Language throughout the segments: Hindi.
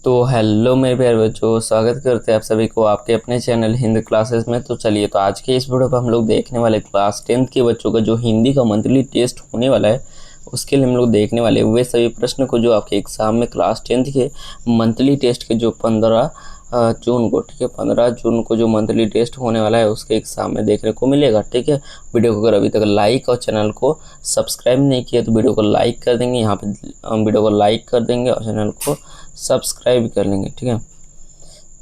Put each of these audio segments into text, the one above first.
तो हेलो मेरे प्यारे बच्चों, स्वागत करते हैं आप सभी को आपके अपने चैनल हिंदी क्लासेस में। तो चलिए, तो आज के इस वीडियो पर हम लोग देखने वाले क्लास 10th के बच्चों का जो हिंदी का मंथली टेस्ट होने वाला है, उसके लिए हम लोग देखने वाले वे सभी प्रश्न को जो आपके एग्जाम में क्लास 10th के मंथली टेस्ट के जो 15 जून को, ठीक है, 15 जून को जो मंथली टेस्ट होने वाला है उसके एग्जाम में देखने को मिलेगा। ठीक है, वीडियो को अगर अभी तक लाइक और चैनल को सब्सक्राइब नहीं किया तो वीडियो को लाइक कर देंगे, यहाँ पे वीडियो को लाइक कर देंगे और चैनल को सब्सक्राइब कर लेंगे। ठीक है,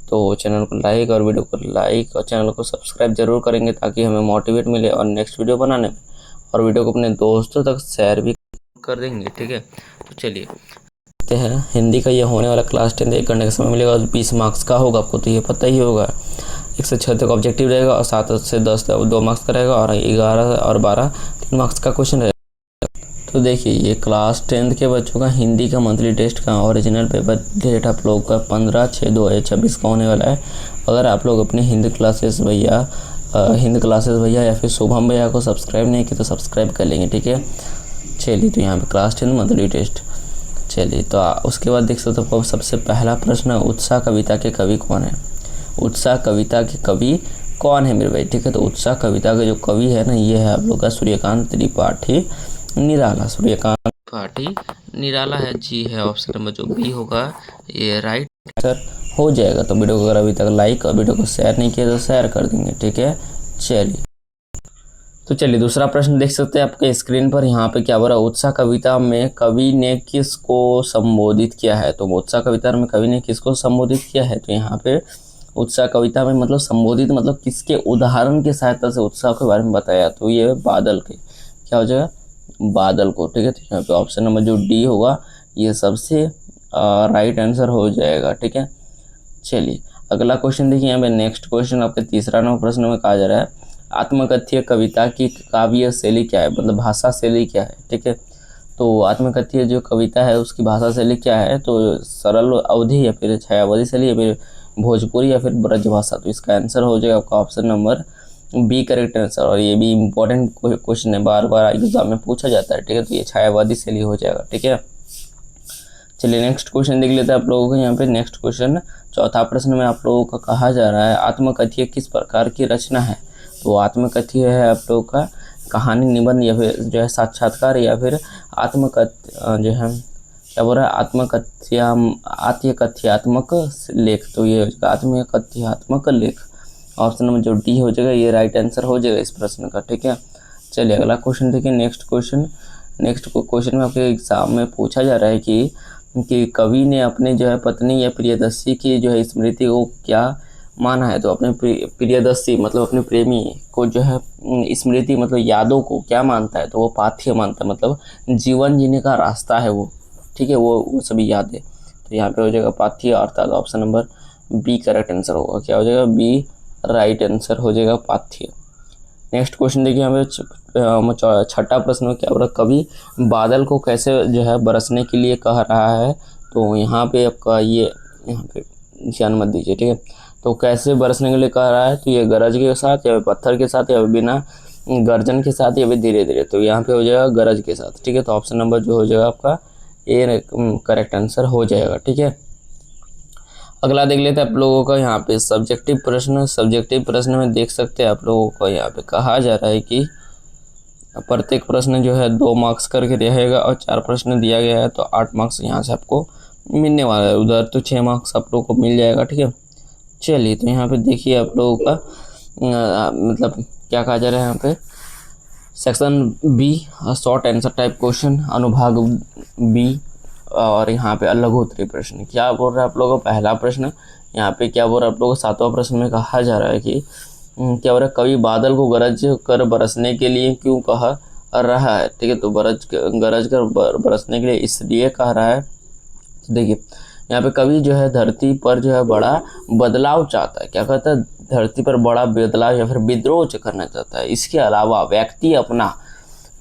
तो चैनल को लाइक और वीडियो को लाइक और चैनल को सब्सक्राइब जरूर करेंगे ताकि हमें मोटिवेट मिले और नेक्स्ट वीडियो बनाने में, और वीडियो को अपने दोस्तों तक शेयर भी कर देंगे। ठीक है, तो चलिए देखते हैं। हिंदी का ये होने वाला क्लास 10 1 घंटे का समय मिलेगा और 20 मार्क्स का होगा, आपको तो ये पता ही होगा। 1 से 6 तक ऑब्जेक्टिव रहेगा और 7 से 10 2 मार्क्स का रहेगा और 11 और 12 3 मार्क्स का क्वेश्चन रहेगा। तो देखिए, ये क्लास 10th के बच्चों का हिंदी का मंथली टेस्ट का ओरिजिनल पेपर डेट आप लोग का 15/6/2026 का होने वाला है। अगर आप लोग अपने हिंदी क्लासेस भैया या फिर शुभम भैया को सब्सक्राइब नहीं किया तो सब्सक्राइब कर लेंगे। ठीक है, चलिए, तो यहाँ पे क्लास 10 मंथली टेस्ट। चलिए, तो उसके बाद देख सकते हो सबसे पहला प्रश्न, उत्साह कविता के कवि कौन है? उत्साह कविता के कवि कौन है मेरे भाई? ठीक है, तो उत्साह कविता के जो कवि है ना, ये है आप लोग का सूर्यकांत त्रिपाठी निराला। सूर्यकांत त्रिपाठी निराला है जी, है ऑप्शन नंबर जो बी होगा ये राइट आंसर हो जाएगा। तो वीडियो को अगर अभी तक लाइक और वीडियो को शेयर नहीं किया तो शेयर कर देंगे। ठीक है, चलिए, तो चलिए दूसरा प्रश्न देख सकते हैं आपके स्क्रीन पर। यहाँ पे क्या बोला, उत्साह कविता में कवि ने किसको संबोधित किया है? तो उत्साह कविता में कवि ने किसको संबोधित किया है? तो यहाँ पे उत्साह कविता में मतलब संबोधित मतलब किसके उदाहरण की सहायता से उत्साह के बारे में बताया? तो ये बादल के, क्या हो जाएगा, बादल को। ठीक है, तो यहाँ पे ऑप्शन नंबर जो डी होगा ये सबसे राइट आंसर हो जाएगा। ठीक है, चलिए अगला क्वेश्चन देखिए। यहाँ पे नेक्स्ट क्वेश्चन आपके तीसरा नंबर प्रश्न में कहा जा रहा है, आत्मकथ्य कविता की काव्य शैली क्या है, मतलब भाषा शैली क्या है? ठीक है, तो आत्मकथ्य जो कविता है उसकी भाषा शैली क्या है? तो सरल अवधि या फिर छायावधि शैली या फिर भोजपुरी या फिर ब्रज भाषा? तो इसका आंसर हो जाएगा आपका option number b correct answer. और ये भी इम्पोर्टेंट क्वेश्चन है, बार बार एग्जाम में पूछा जाता है। ठीक है, तो ये छायावादी शैली हो जाएगा। ठीक है, चलिए नेक्स्ट क्वेश्चन देख लेते हैं आप लोगों को। यहाँ पे नेक्स्ट क्वेश्चन चौथा प्रश्न में आप लोगों का कहा जा रहा है, आत्मकथ्य किस प्रकार की रचना है? तो आत्मकथ्य है आप लोगों का कहानी, निबंध या फिर जो है साक्षात्कार या फिर आत्मकथ्य जो है क्या बोल रहा है, आत्मकथ्यात्मक लेख। तो ये आत्मकथ्यात्मक लेख, ऑप्शन नंबर जो डी हो जाएगा ये राइट आंसर हो जाएगा इस प्रश्न का। ठीक है, चलिए अगला क्वेश्चन देखिए। नेक्स्ट क्वेश्चन में आपके एग्जाम में पूछा जा रहा है कि कवि ने अपने जो है पत्नी या प्रियदर्शी की जो है स्मृति को क्या माना है? तो अपने प्रियदर्शी मतलब अपने प्रेमी को जो है स्मृति मतलब यादों को क्या मानता है? तो वो पाथ्य मानता है, मतलब जीवन जीने का रास्ता है वो। ठीक है, वो सभी यादें। तो यहाँ पे हो जाएगा पाथ्य, अर्थात option number b correct answer होगा। क्या हो जाएगा, बी राइट आंसर हो जाएगा पाथ्य। नेक्स्ट क्वेश्चन देखिए, हमें छठा प्रश्न में क्या बोला, कवि बादल को कैसे जो है बरसने के लिए कह रहा है? तो यहाँ पे आपका यहाँ पे ध्यान मत दीजिए। ठीक है, तो कैसे बरसने के लिए कह रहा है? तो ये गरज के साथ या पत्थर के साथ या बिना गर्जन के साथ या फिर धीरे धीरे? तो यहाँ पे हो जाएगा गरज के साथ। ठीक है, तो ऑप्शन नंबर जो हो जाएगा आपका ए करेक्ट आंसर हो जाएगा। ठीक है, अगला देख लेते हैं आप लोगों का। यहाँ पे सब्जेक्टिव प्रश्न में देख सकते हैं आप लोगों को यहाँ पे कहा जा रहा है कि प्रत्येक प्रश्न जो है 2 मार्क्स करके रहेगा और 4 प्रश्न दिया गया है तो 8 मार्क्स यहाँ से आपको मिलने वाला है। उधर तो 6 मार्क्स आप लोगों को मिल जाएगा। ठीक है, चलिए, तो यहाँ पे देखिए आप लोगों का मतलब क्या कहा जा रहा है यहाँ पे, section b short answer type question, अनुभाग बी, और यहाँ पे लघुत्तरीय प्रश्न। क्या बोल रहा है आप लोगों का पहला प्रश्न? यहाँ पे क्या बोल रहा है आप लोगों को 7वां प्रश्न में कहा जा रहा है कि क्या बोल रहा है, कवि बादल को गरज कर बरसने के लिए क्यों कह रहा है? ठीक है, तो गरज कर बरसने के लिए इसलिए कह रहा है। तो देखिए यहाँ पे कवि जो है धरती पर जो है बड़ा बदलाव चाहता है। क्या कहता है, धरती पर बड़ा बदलाव या फिर विद्रोह करना चाहता है। इसके अलावा व्यक्ति अपना,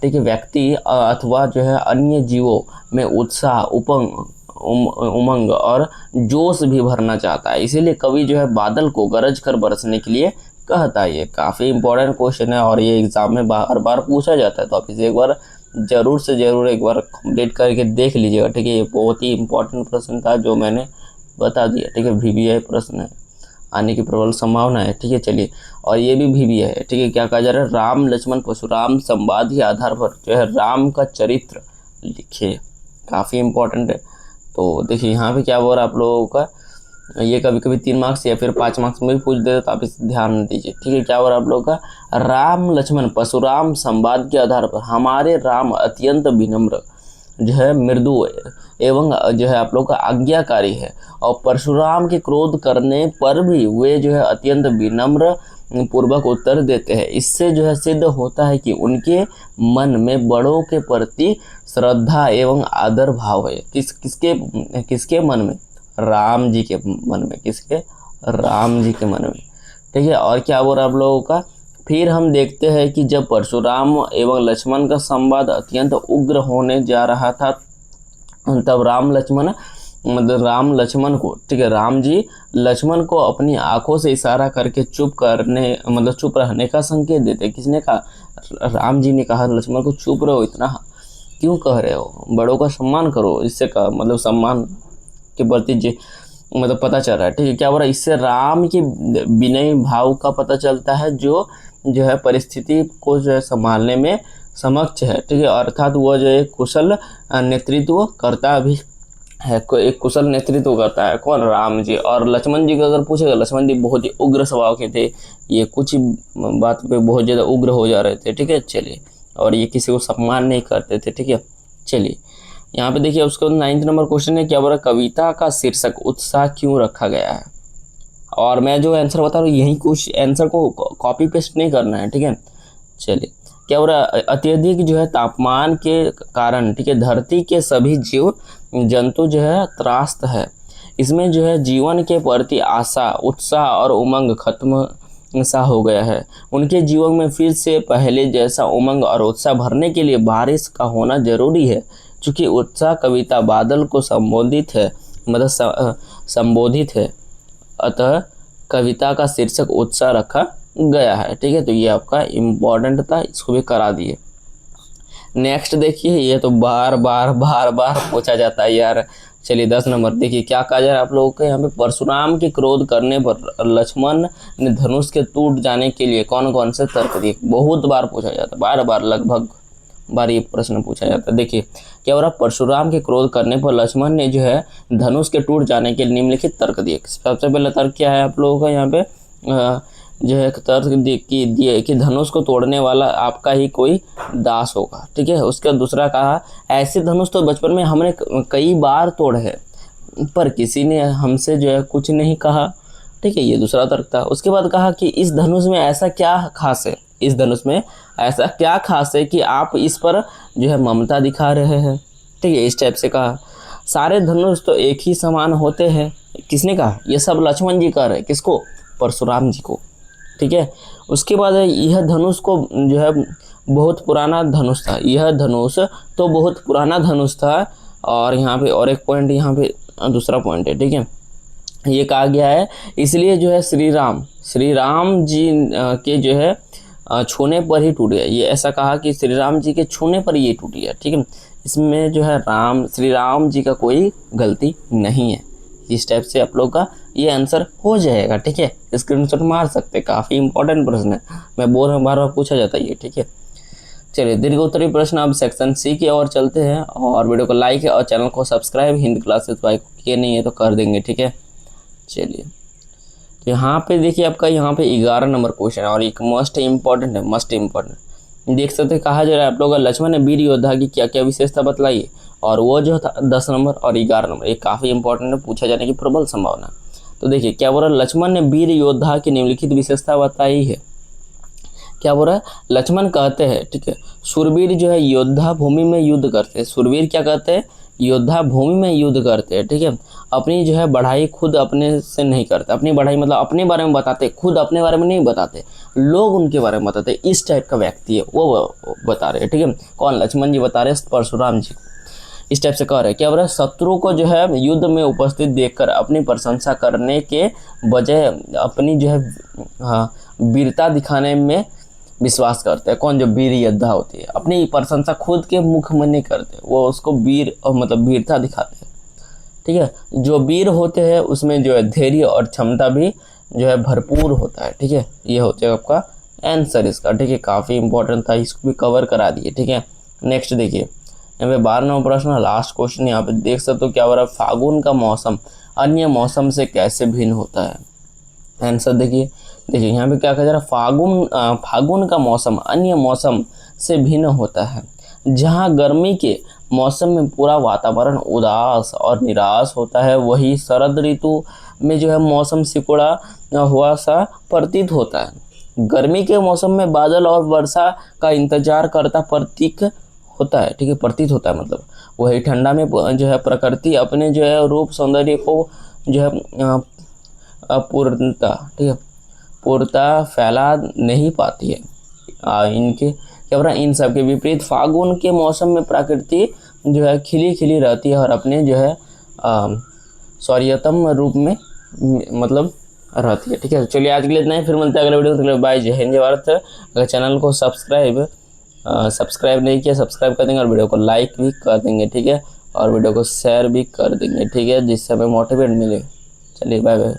ठीक है, व्यक्ति अथवा जो है अन्य जीवों में उत्साह, उमंग और जोश भी भरना चाहता है। इसीलिए कवि जो है बादल को गरज कर बरसने के लिए कहता है। ये काफ़ी इंपॉर्टेंट क्वेश्चन है और ये एग्जाम में बार बार पूछा जाता है, तो आप इसे एक बार ज़रूर से ज़रूर एक बार कंप्लीट करके देख लीजिएगा। ठीक है, ये बहुत ही इंपॉर्टेंट प्रश्न था जो मैंने बता दिया, ठीक है। VBI प्रश्न है, आने की प्रबल संभावना है, ठीक है। चलिए, और ये भी VBI है, ठीक है। क्या कहा जा रहा है, राम लक्ष्मण परशुराम संवाद के आधार पर जो है राम का चरित्र लिखिए, काफ़ी इंपॉर्टेंट है। तो देखिए यहाँ पे क्या हो रहा है आप लोगों का, ये कभी कभी 3 मार्क्स या फिर 5 मार्क्स में भी पूछ देते, तो आप इस ध्यान दीजिए, ठीक है। क्या हो रहा है आप लोगों का, राम लक्ष्मण परशुराम संवाद के आधार पर हमारे राम अत्यंत विनम्र जो है, मृदु एवं जो है आप लोग का आज्ञाकारी है, और परशुराम के क्रोध करने पर भी वे जो है अत्यंत विनम्र पूर्वक उत्तर देते हैं। इससे जो है सिद्ध होता है कि उनके मन में बड़ों के प्रति श्रद्धा एवं आदर भाव है। किसके मन में, राम जी के मन में, किसके, राम जी के मन में, ठीक है। और क्या बोल रहा आप लोगों का, फिर हम देखते हैं कि जब परशुराम एवं लक्ष्मण का संवाद अत्यंत उग्र होने जा रहा था, तब राम लक्ष्मण को, ठीक है, राम जी लक्ष्मण को अपनी आंखों से इशारा करके चुप रहने का संकेत देते। किसने कहा, राम जी ने कहा लक्ष्मण को, चुप रहो, इतना क्यों कह रहे हो, बड़ों का सम्मान करो। इससे का सम्मान के प्रति पता चल रहा है, ठीक है। क्या हो रहा है, इससे राम के विनय भाव का पता चलता है, जो है परिस्थिति को जो है संभालने में समक्ष है, ठीक है। अर्थात वो जो एक कुशल नेतृत्व करता भी है, एक कुशल नेतृत्व करता है, कौन, राम जी। और लक्ष्मण जी को अगर पूछेगा, लक्ष्मण जी बहुत ही उग्र स्वभाव के थे, ये कुछ ही बात पे बहुत ज़्यादा उग्र हो जा रहे थे, ठीक है। चलिए, और ये किसी को सम्मान नहीं करते थे, ठीक है। चलिए, यहाँ पे देखिए उसका 9 नंबर क्वेश्चन है, क्या बोला, कविता का शीर्षक उत्साह क्यों रखा गया है। और मैं जो आंसर बता रहा हूँ, यही कुछ आंसर को कॉपी पेस्ट नहीं करना है, ठीक है। चलिए, क्या हो रहा है, अत्यधिक जो है तापमान के कारण, ठीक है, धरती के सभी जीव जंतु जो है त्रास्त है। इसमें जो है जीवन के प्रति आशा, उत्साह और उमंग खत्म सा हो गया है। उनके जीवन में फिर से पहले जैसा उमंग और उत्साह भरने के लिए बारिश का होना जरूरी है। चूँकि उत्साह कविता बादल को संबोधित है, अतः कविता का शीर्षक उत्साह रखा गया है, ठीक है। तो ये आपका इम्पोर्टेंट था, इसको भी करा दिए। नेक्स्ट देखिए, ये तो बार बार पूछा जाता है यार। चलिए 10 नंबर देखिए, क्या कहा जा रहा है आप लोगों को, यहाँ पे परशुराम के क्रोध करने पर लक्ष्मण ने धनुष के टूट जाने के लिए कौन कौन से तर्क दिए। बहुत बार पूछा जाता है, बार लगभग बार ये प्रश्न पूछा जाता है। देखिए क्या हो रहा, परशुराम के क्रोध करने पर लक्ष्मण ने जो है धनुष के टूट जाने के निम्नलिखित तर्क दिए। सबसे पहला तर्क क्या है आप लोगों का, यहाँ पे जो है तर्क दिए कि धनुष को तोड़ने वाला आपका ही कोई दास होगा, ठीक है। उसका दूसरा कहा, ऐसे धनुष तो बचपन में हमने कई बार तोड़े हैं, पर किसी ने हमसे जो है कुछ नहीं कहा, ठीक है। ये दूसरा तर्क था। उसके बाद कहा कि इस धनुष में ऐसा क्या खास है, इस धनुष में ऐसा क्या खास है कि आप इस पर जो है ममता दिखा रहे हैं, ठीक है। इस टाइप से कहा। सारे धनुष तो एक ही समान होते हैं, किसने कहा, ये सब लक्ष्मण जी कह रहे हैं, किसको, परशुराम जी को, ठीक है। उसके बाद यह धनुष को जो है बहुत पुराना धनुष था, यह धनुष तो बहुत पुराना धनुष था। और यहाँ पे और एक पॉइंट, यहाँ पे दूसरा पॉइंट है, ठीक है। ये कहा गया है इसलिए जो है श्री राम जी के जो है छूने पर ही टूट गया। ये ऐसा कहा कि श्री राम जी के छूने पर ये टूट गया, ठीक है। इसमें जो है श्री राम जी का कोई गलती नहीं है। इस टाइप से आप लोग का ये आंसर हो जाएगा, ठीक है। स्क्रीनशॉट मार सकते, काफ़ी इंपॉर्टेंट प्रश्न है, मैं बोल रहा हूँ, बार बार पूछा जाता है ये, ठीक है। चलिए दीर्घ उत्तरी प्रश्न अब सेक्शन सी की ओर चलते हैं। और वीडियो को लाइक और चैनल को सब्सक्राइब हिंदी क्लासेस भाई किए नहीं है तो कर देंगे, ठीक है। चलिए तो यहाँ पे देखिए आपका यहाँ पे 11 नंबर क्वेश्चन है और एक मस्ट इम्पॉर्टेंट है, मस्ट इम्पॉर्टेंट। देख सकते हैं, कहा जा रहा है आप लोग लक्ष्मण ने वीर योद्धा की क्या क्या विशेषता बतलाई, और वो जो था 10 नंबर और 11 नंबर, ये काफ़ी इंपॉर्टेंट है, पूछा जाने की प्रबल संभावना। तो देखिए क्या बोल रहा है, लक्ष्मण ने वीर योद्धा की निम्नलिखित विशेषता बताई है। क्या बोल रहा है, लक्ष्मण कहते हैं, ठीक है, शूरवीर जो है योद्धा भूमि में युद्ध करते हैं। शूरवीर क्या कहते हैं, योद्धा भूमि में युद्ध करते हैं, ठीक है। अपनी जो है बढ़ाई खुद अपने से नहीं करते, अपनी बढ़ाई मतलब अपने बारे में बताते, खुद अपने बारे में नहीं बताते, लोग उनके बारे में बताते। इस टाइप का व्यक्ति है वो बता रहे हैं, ठीक है। कौन, लक्ष्मण जी बता रहे हैं परशुराम जी। इस टाइप से कह रहे हैं। क्या बोल रहा है, शत्रु को जो है युद्ध में उपस्थित देखकर अपनी प्रशंसा करने के बजाय अपनी जो है वीरता दिखाने में विश्वास करते हैं। कौन, जो वीर योद्धा होती है, अपनी प्रशंसा खुद के मुख में नहीं करते, वो उसको वीर मतलब वीरता दिखाते हैं, ठीक है। जो वीर होते हैं उसमें जो है धैर्य और क्षमता भी जो है भरपूर होता है, ठीक है। ये हो जाएगा आपका आंसर इसका, ठीक है। काफ़ी इंपॉर्टेंट था, इसको भी कवर करा दिए, ठीक है। नेक्स्ट देखिए यहाँ पे 12वां प्रश्न, लास्ट क्वेश्चन यहाँ पे देख सकते हो क्या हो रहा है, फागुन का मौसम अन्य मौसम से कैसे भिन्न होता है। आंसर देखिए यहाँ पे क्या कहा जा रहा है, फागुन का मौसम अन्य मौसम से भिन्न होता है। जहाँ गर्मी के मौसम में पूरा वातावरण उदास और निराश होता है, वही शरद ऋतु में जो है मौसम सिकुड़ा हुआ सा प्रतीत होता है। गर्मी के मौसम में बादल और वर्षा का इंतजार करता प्रतीक होता है, ठीक है, प्रतीत होता है मतलब। वही ठंडा में जो है प्रकृति अपने जो है रूप सौंदर्य को जो है पूर्णता, ठीक है, पूर्णता फैला नहीं पाती है। इनके क्या बोला, इन सब के विपरीत फागुन के मौसम में प्रकृति जो है खिली खिली रहती है और अपने जो है सौर्यतम रूप में मतलब रहती है, ठीक है। चलिए आज के लिए इतना ही, फिर मिलते हैं अगले वीडियो में। बाय, जय हिंद, जय भारत। अगर चैनल को सब्सक्राइब नहीं किया, सब्सक्राइब कर देंगे और वीडियो को लाइक भी कर देंगे, ठीक है, और वीडियो को शेयर भी कर देंगे, ठीक है, जिससे हमें मोटिवेट मिले। चलिए बाय बाय।